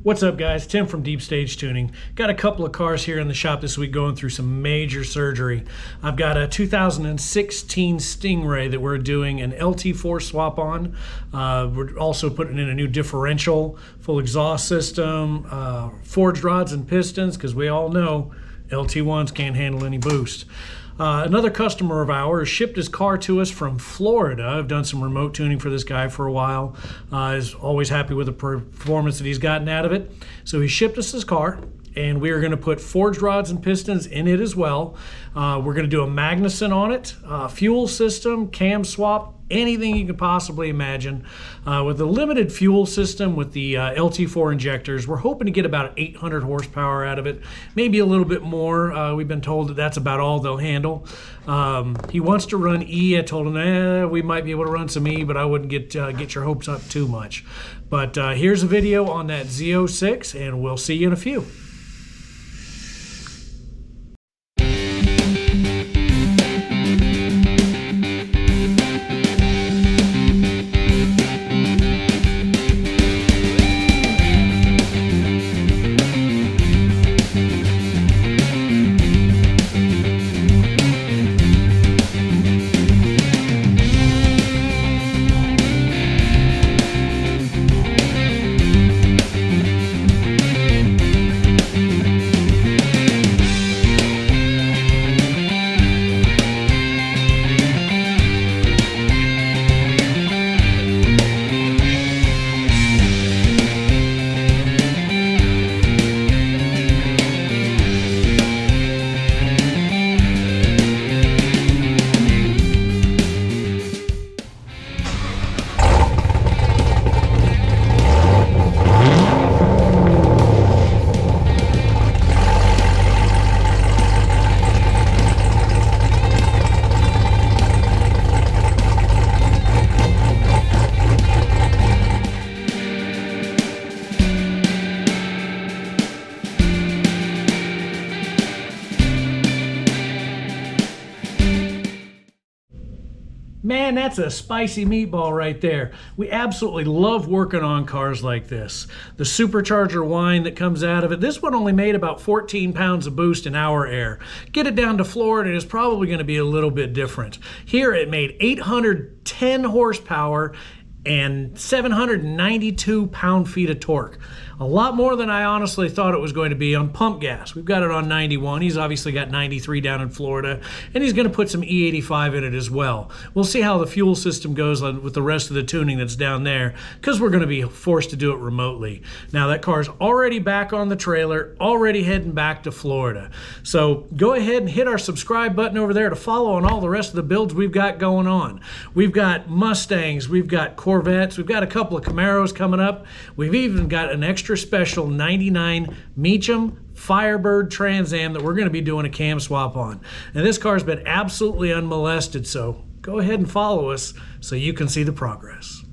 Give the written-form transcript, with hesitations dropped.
What's up, guys? Tim from Deep Stage Tuning. Got a couple of cars here in the shop this week going through some major surgery. I've got a 2016 Stingray that we're doing an LT4 swap on. We're also putting in a new differential, full exhaust system, forged rods and pistons, because we all know LT1s can't handle any boost. Another customer of ours shipped his car to us from Florida. I've done some remote tuning for this guy for a while. Is always happy with the performance that he's gotten out of it. So he shipped us his car, and we are going to put forged rods and pistons in it as well. We're going to do a Magnuson on it, fuel system, cam swap, anything you could possibly imagine. With the limited fuel system with the LT4 injectors, we're hoping to get about 800 horsepower out of it, maybe a little bit more. We've been told that that's about all they'll handle. He wants to run E. I told him, we might be able to run some E, but I wouldn't get your hopes up too much. But here's a video on that Z06, and we'll see you in a few. Man, that's a spicy meatball right there. We absolutely love working on cars like this. The Supercharger whine that comes out of it. This one only made about 14 pounds of boost in our air. Get it down to Florida and it's probably going to be a little bit different. Here it made 810 horsepower and 792 pound-feet of torque. A lot more than I honestly thought it was going to be on pump gas. We've got it on 91. He's obviously got 93 down in Florida, and he's going to put some E85 in it as well. We'll see how the fuel system goes with the rest of the tuning that's down there, because we're going to be forced to do it remotely. Now, that car's already back on the trailer, already heading back to Florida. So go ahead and hit our subscribe button over there to follow on all the rest of the builds we've got going on. We've got Mustangs, we've got Corvettes, we've got a couple of Camaros coming up. We've even got an extra special 99 Meacham Firebird Trans Am that we're going to be doing a cam swap on. And this car's been absolutely unmolested, so go ahead and follow us so you can see the progress.